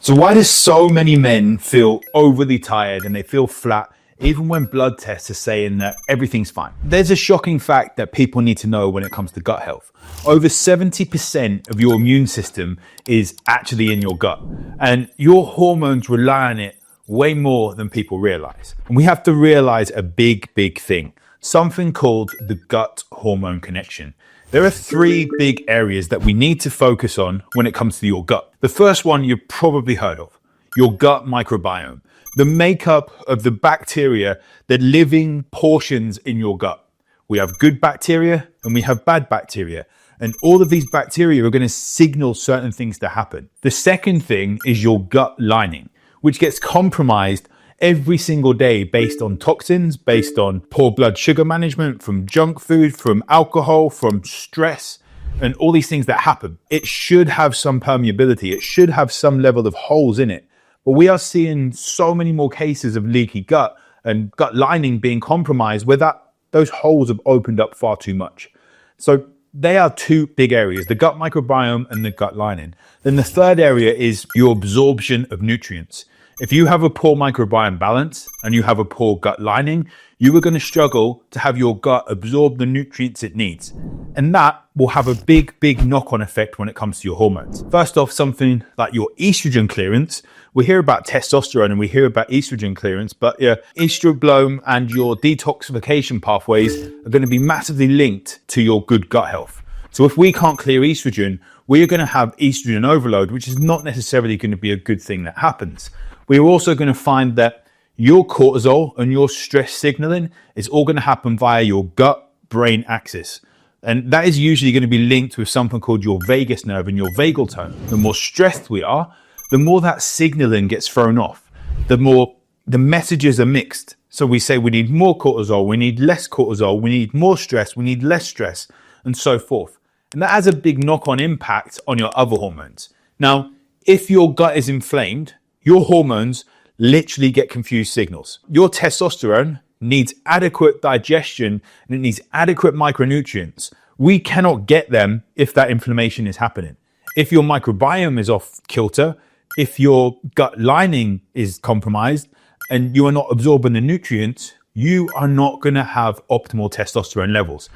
So why do so many men feel overly tired and they feel flat even when blood tests are saying that everything's fine? There's a shocking fact that people need to know when it comes to gut health. Over 70% of your immune system is actually in your gut, and your hormones rely on it way more than people realize. And we have to realize a big thing, something called the gut hormone connection. There are three big areas that we need to focus on when it comes to your gut. The first one you've probably heard of, your gut microbiome, the makeup of the bacteria, the living portions in your gut. We have good bacteria and we have bad bacteria. And all of these bacteria are going to signal certain things to happen. The second thing is your gut lining, which gets compromised every single day based on toxins, based on poor blood sugar management, from junk food, from alcohol, from stress, and all these things that happen. It should have some permeability. It should have some level of holes in it. But we are seeing so many more cases of leaky gut and gut lining being compromised where those holes have opened up far too much. So they are two big areas, the gut microbiome and the gut lining. Then the third area is your absorption of nutrients. If you have a poor microbiome balance and you have a poor gut lining, you are going to struggle to have your gut absorb the nutrients it needs. And that will have a big knock-on effect when it comes to your hormones. First off, something like your estrogen clearance. We hear about testosterone and we hear about estrogen clearance, but your estrogen and your detoxification pathways are going to be massively linked to your good gut health. So if we can't clear estrogen, we are going to have estrogen overload, which is not necessarily going to be a good thing that happens. We're also going to find that your cortisol and your stress signaling is all going to happen via your gut-brain axis. And that is usually going to be linked with something called your vagus nerve and your vagal tone. The more stressed we are, the more that signaling gets thrown off, the more the messages are mixed. So we say we need more cortisol, we need less cortisol, we need more stress, we need less stress, and so forth. And that has a big knock-on impact on your other hormones. Now, if your gut is inflamed, your hormones literally get confused signals. Your testosterone needs adequate digestion and it needs adequate micronutrients. We cannot get them if that inflammation is happening. If your microbiome is off kilter, if your gut lining is compromised and you are not absorbing the nutrients, you are not going to have optimal testosterone levels.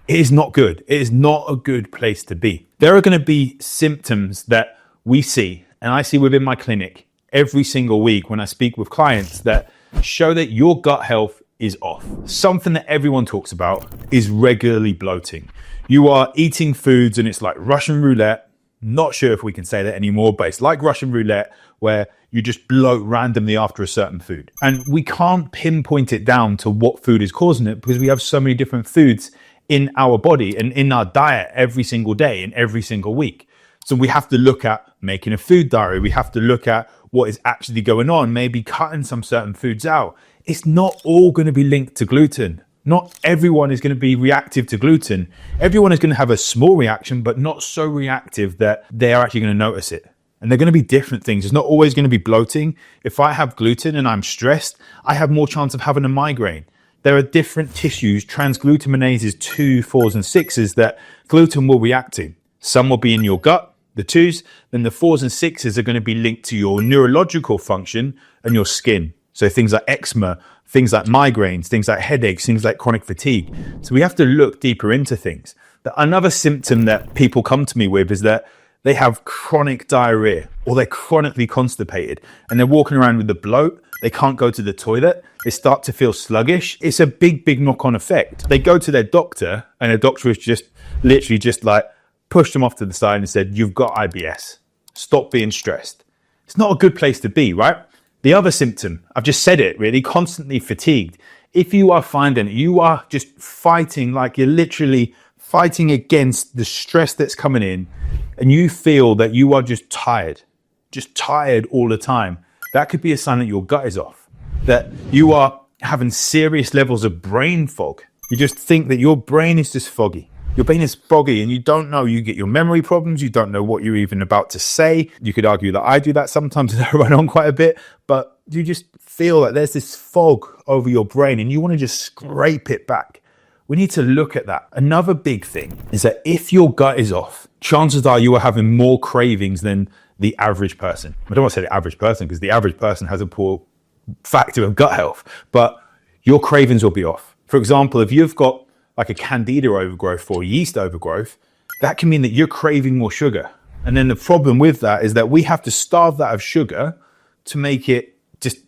It is not good. It is not a good place to be. There are going to be symptoms that we see, and I see within my clinic every single week when I speak with clients, that show that your gut health is off. Something that everyone talks about is regularly bloating. You are eating foods and it's like Russian roulette. Not sure if we can say that anymore, but it's like Russian roulette where you just bloat randomly after a certain food. And we can't pinpoint it down to what food is causing it because we have so many different foods in our body and in our diet every single day and every single week. So we have to look at making a food diary. We have to look at what is actually going on, maybe cutting some certain foods out. It's not all going to be linked to gluten. Not everyone is going to be reactive to gluten. Everyone is going to have a small reaction, but not so reactive that they are actually going to notice it. And they're going to be different things. It's not always going to be bloating. If I have gluten and I'm stressed, I have more chance of having a migraine. There are different tissues, transglutaminases 2, 4s, and 6s that gluten will react to. Some will be in your gut, the 2s, then the 4s and 6s are going to be linked to your neurological function and your skin. So things like eczema, things like migraines, things like headaches, things like chronic fatigue. So we have to look deeper into things. Another symptom that people come to me with is that they have chronic diarrhea or they're chronically constipated and they're walking around with the bloat. They can't go to the toilet. They start to feel sluggish. It's a big knock-on effect. They go to their doctor and the doctor is just literally just like pushed them off to the side and said, you've got IBS. Stop being stressed. It's not a good place to be, right? The other symptom, I've just said it really, constantly fatigued. If you are finding you are just fighting, like you're literally fighting against the stress that's coming in and you feel that you are just tired all the time, that could be a sign that your gut is off, that you are having serious levels of brain fog. You just think that your brain is just foggy. Your brain is foggy and you don't know, you get your memory problems, you don't know what you're even about to say. You could argue that I do that sometimes and I run on quite a bit, but you just feel that there's this fog over your brain and you want to just scrape it back. We need to look at that. Another big thing is that if your gut is off, chances are you are having more cravings than the average person. I don't want to say the average person because the average person has a poor factor of gut health, but your cravings will be off. For example, if you've got like a candida overgrowth or yeast overgrowth, that can mean that you're craving more sugar. And then the problem with that is that we have to starve that of sugar to make it just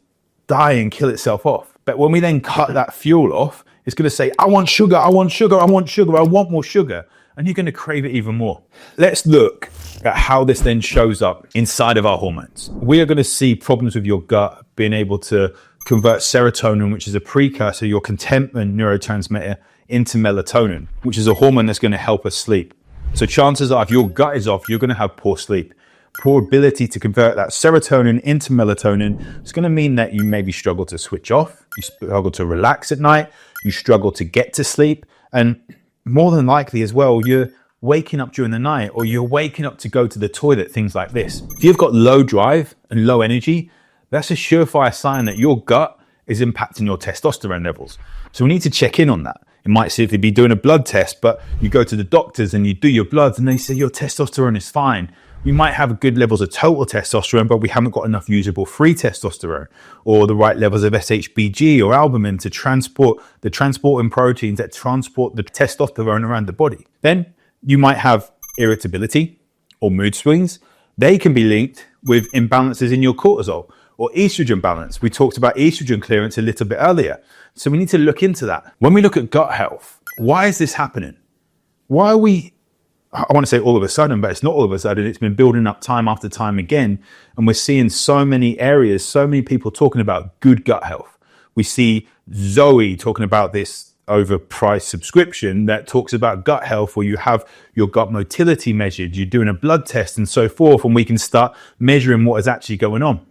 die and kill itself off. But when we then cut that fuel off, it's going to say, I want sugar, I want sugar, I want sugar, I want more sugar. And you're going to crave it even more. Let's look at how this then shows up inside of our hormones. We are going to see problems with your gut being able to convert serotonin, which is a precursor, your contentment neurotransmitter, into melatonin, which is a hormone that's going to help us sleep. So chances are if your gut is off, you're going to have poor sleep. Poor ability to convert that serotonin into melatonin is going to mean that you maybe struggle to switch off, you struggle to relax at night, you struggle to get to sleep, and more than likely as well, you're waking up during the night or you're waking up to go to the toilet, things like this. If you've got low drive and low energy, that's a surefire sign that your gut is impacting your testosterone levels. So we need to check in on that. It might simply be doing a blood test, but you go to the doctors and you do your bloods and they say your testosterone is fine. We might have good levels of total testosterone, but we haven't got enough usable free testosterone or the right levels of SHBG or albumin to transport the transporting proteins that transport the testosterone around the body. Then you might have irritability or mood swings. They can be linked with imbalances in your cortisol or estrogen balance. We talked about estrogen clearance a little bit earlier. So we need to look into that. When we look at gut health, why is this happening? Why are we, I want to say all of a sudden, but it's not all of a sudden. It's been building up time after time again. And we're seeing so many areas, so many people talking about good gut health. We see Zoe talking about this overpriced subscription that talks about gut health, where you have your gut motility measured, you're doing a blood test and so forth, and we can start measuring what is actually going on.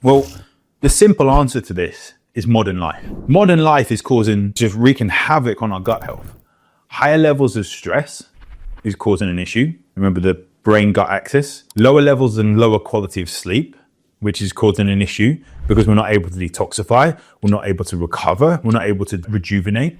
Well, the simple answer to this is modern life. Modern life is just wreaking havoc on our gut health. Higher levels of stress is causing an issue. Remember the brain-gut axis. Lower levels and lower quality of sleep, which is causing an issue because we're not able to detoxify, we're not able to recover, we're not able to rejuvenate.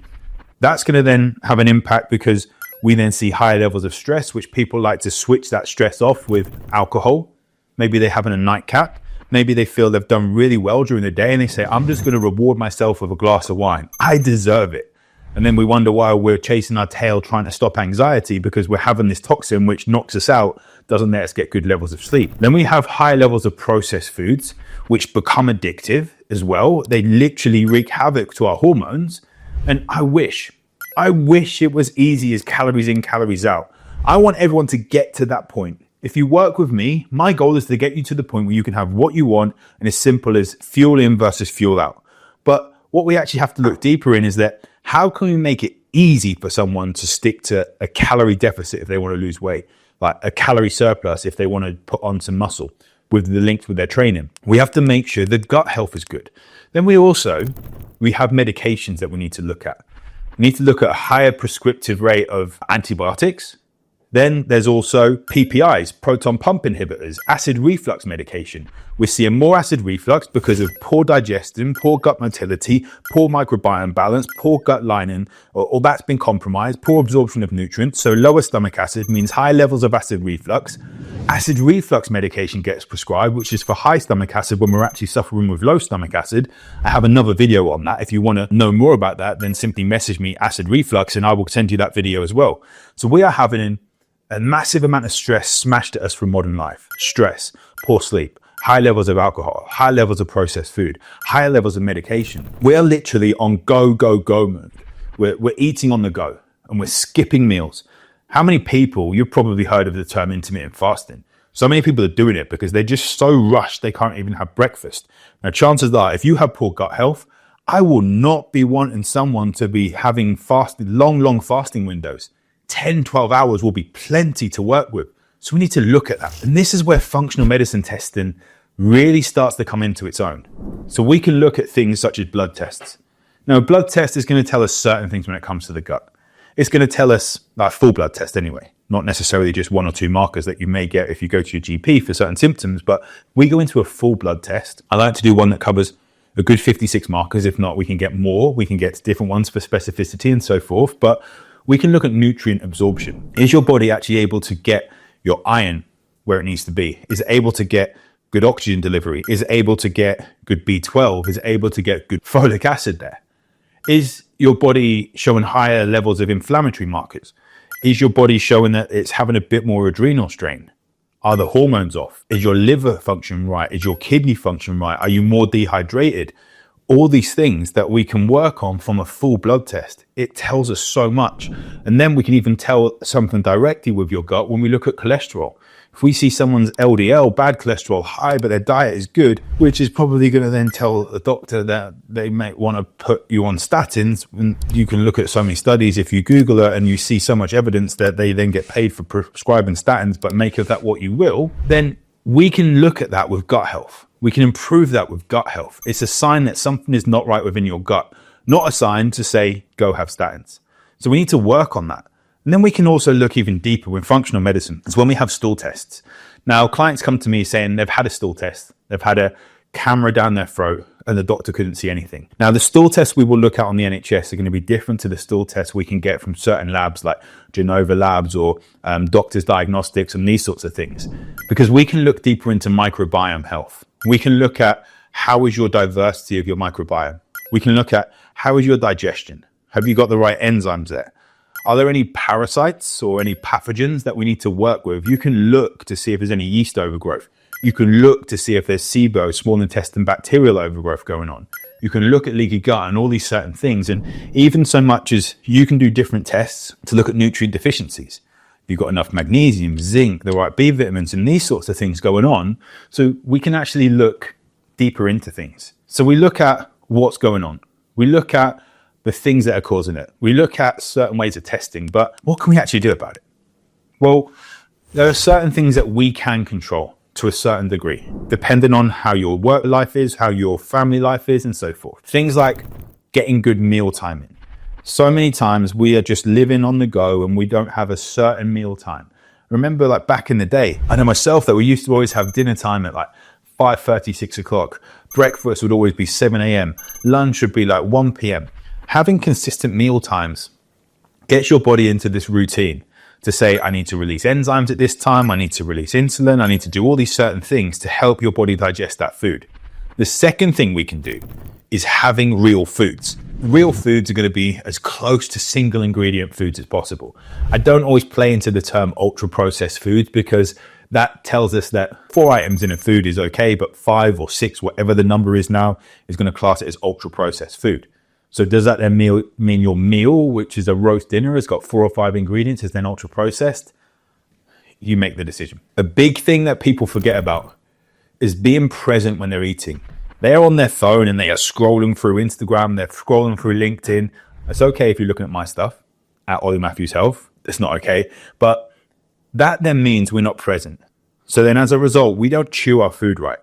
That's going to then have an impact because we then see higher levels of stress, which people like to switch that stress off with alcohol. Maybe they're having a nightcap. Maybe they feel they've done really well during the day and they say, I'm just going to reward myself with a glass of wine. I deserve it. And then we wonder why we're chasing our tail trying to stop anxiety because we're having this toxin which knocks us out, doesn't let us get good levels of sleep. Then we have high levels of processed foods, which become addictive as well. They literally wreak havoc to our hormones. And I wish it was easy as calories in, calories out. I want everyone to get to that point. If you work with me, my goal is to get you to the point where you can have what you want and as simple as fuel in versus fuel out. But what we actually have to look deeper in is that how can we make it easy for someone to stick to a calorie deficit if they want to lose weight, like a calorie surplus if they want to put on some muscle with the links with their training. We have to make sure the gut health is good. Then we have medications that we need to look at. We need to look at a higher prescriptive rate of antibiotics. Then there's also PPIs, proton pump inhibitors, acid reflux medication. We're seeing more acid reflux because of poor digestion, poor gut motility, poor microbiome balance, poor gut lining, all that's been compromised, poor absorption of nutrients. So lower stomach acid means high levels of acid reflux. Acid reflux medication gets prescribed, which is for high stomach acid when we're actually suffering with low stomach acid. I have another video on that. If you want to know more about that, then simply message me acid reflux and I will send you that video as well. So we are having a massive amount of stress smashed at us from modern life. Stress, poor sleep, high levels of alcohol, high levels of processed food, higher levels of medication. We're literally on go, go, go mode. We're eating on the go and we're skipping meals. How many people, you've probably heard of the term intermittent fasting. So many people are doing it because they're just so rushed they can't even have breakfast. Now, chances are, if you have poor gut health, I will not be wanting someone to be having long fasting windows. 10, 12 hours will be plenty to work with. So we need to look at that. And this is where functional medicine testing really starts to come into its own. So we can look at things such as blood tests. Now, a blood test is going to tell us certain things when it comes to the gut. It's going to tell us, like full blood test anyway, not necessarily just one or two markers that you may get if you go to your GP for certain symptoms, but we go into a full blood test. I like to do one that covers a good 56 markers. If not, we can get more. We can get different ones for specificity and so forth. But we can look at nutrient absorption. Is your body actually able to get your iron where it needs to be? Is it able to get good oxygen delivery? Is it able to get good B12? Is it able to get good folic acid there? Is your body showing higher levels of inflammatory markers? Is your body showing that it's having a bit more adrenal strain? Are the hormones off? Is your liver function right? Is your kidney function right? Are you more dehydrated? All these things that we can work on from a full blood test. It tells us so much. And then we can even tell something directly with your gut when we look at cholesterol. If we see someone's LDL, bad cholesterol, high, but their diet is good, which is probably going to then tell the doctor that they might want to put you on statins. And you can look at so many studies. If you Google it and you see so much evidence that they then get paid for prescribing statins, but make of that what you will, then we can look at that with gut health. We can improve that with gut health. It's a sign that something is not right within your gut, not a sign to say, go have statins. So we need to work on that. And then we can also look even deeper with functional medicine. It's when we have stool tests. Now, clients come to me saying they've had a stool test. They've had a camera down their throat and the doctor couldn't see anything. Now, the stool tests we will look at on the NHS are going to be different to the stool tests we can get from certain labs like Genova labs or doctors' diagnostics and these sorts of things, because we can look deeper into microbiome health. We can look at how is your diversity of your microbiome. We can look at how is your digestion. Have you got the right enzymes there? Are there any parasites or any pathogens that we need to work with? You can look to see if there's any yeast overgrowth. You can look to see if there's SIBO, small intestine bacterial overgrowth going on. You can look at leaky gut and all these certain things. And even so much as you can do different tests to look at nutrient deficiencies. You've got enough magnesium, zinc, the right B vitamins and these sorts of things going on. So we can actually look deeper into things. So we look at what's going on. We look at the things that are causing it. We look at certain ways of testing, but what can we actually do about it? Well, there are certain things that we can control to a certain degree, depending on how your work life is, how your family life is, and so forth. Things like getting good meal timing. So many times we are just living on the go and we don't have a certain meal time. Remember, like back in the day, I know myself that we used to always have dinner time at like 5:30, 6 o'clock. Breakfast would always be 7 a.m. Lunch would be like 1 p.m. Having consistent meal times gets your body into this routine to say, I need to release enzymes at this time, I need to release insulin, I need to do all these certain things to help your body digest that food. The second thing we can do is having real foods. Real foods are going to be as close to single ingredient foods as possible. I don't always play into the term ultra processed foods because that tells us that 4 items in a food is okay, but 5 or 6, whatever the number is now, is going to class it as ultra processed food. So does that then mean your meal, which is a roast dinner, has got 4 or 5 ingredients, is then ultra processed? You make the decision. A big thing that people forget about is being present when they're eating. They're on their phone and they are scrolling through Instagram, they're scrolling through LinkedIn. It's okay if you're looking at my stuff, at Ollie Matthews Health. It's not okay. But that then means we're not present. So then as a result, we don't chew our food right.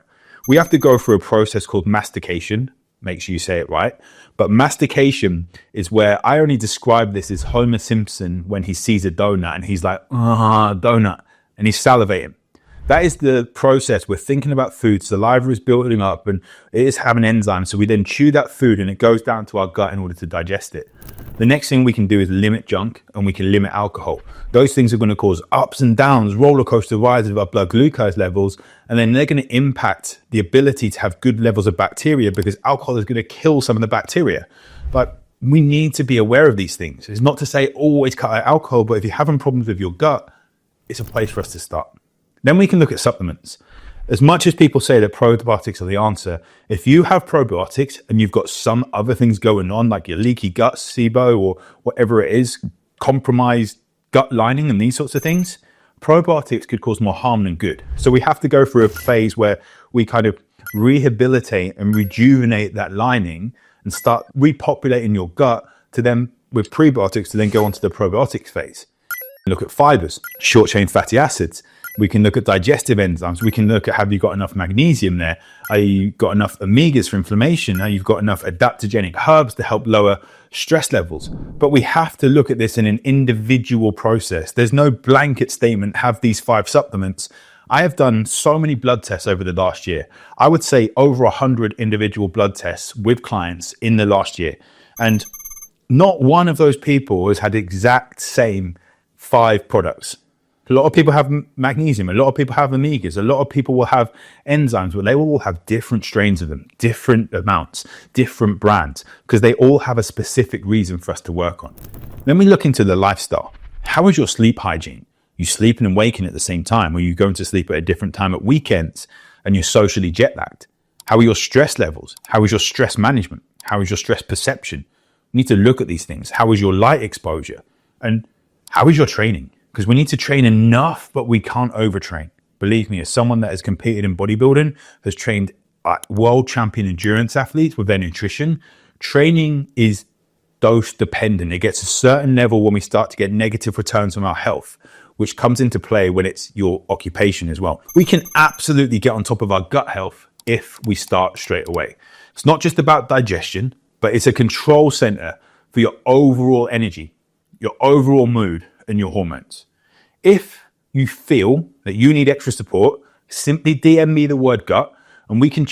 We have to go through a process called mastication. Make sure you say it right. But mastication is where I only describe this as Homer Simpson when he sees a donut and he's like, donut, and he's salivating. That is the process. We're thinking about food. Saliva is building up and it is having enzymes. So we then chew that food and it goes down to our gut in order to digest it. The next thing we can do is limit junk and we can limit alcohol. Those things are going to cause ups and downs, roller coaster rides of our blood glucose levels. And then they're going to impact the ability to have good levels of bacteria because alcohol is going to kill some of the bacteria. But we need to be aware of these things. It's not to say always cut out alcohol, but if you're having problems with your gut, it's a place for us to start. Then we can look at supplements. As much as people say that probiotics are the answer, if you have probiotics and you've got some other things going on, like your leaky gut, SIBO, or whatever it is, compromised gut lining and these sorts of things, probiotics could cause more harm than good. So we have to go through a phase where we kind of rehabilitate and rejuvenate that lining and start repopulating your gut to then, with prebiotics, to then go on to the probiotics phase. Look at fibers, short chain fatty acids. We can look at digestive enzymes. We can look at, have you got enough magnesium there? Are you got enough omegas for inflammation? Are you got enough adaptogenic herbs to help lower stress levels? But we have to look at this in an individual process. There's no blanket statement, have these 5 supplements. I have done so many blood tests over the last year. I would say over 100 individual blood tests with clients in the last year. And not one of those people has had exact same 5 products. A lot of people have magnesium. A lot of people have omegas. A lot of people will have enzymes, but they will all have different strains of them, different amounts, different brands, because they all have a specific reason for us to work on. Then we look into the lifestyle. How is your sleep hygiene? You sleeping and waking at the same time, or you going to sleep at a different time at weekends and you're socially jet lagged? How are your stress levels? How is your stress management? How is your stress perception? You need to look at these things. How is your light exposure? And how is your training? Because we need to train enough, but we can't overtrain. Believe me, as someone that has competed in bodybuilding, has trained world champion endurance athletes with their nutrition, training is dose dependent. It gets a certain level when we start to get negative returns on our health, which comes into play when it's your occupation as well. We can absolutely get on top of our gut health if we start straight away. It's not just about digestion, but it's a control center for your overall energy, your overall mood, and your hormones. If you feel that you need extra support, simply DM me the word gut and we can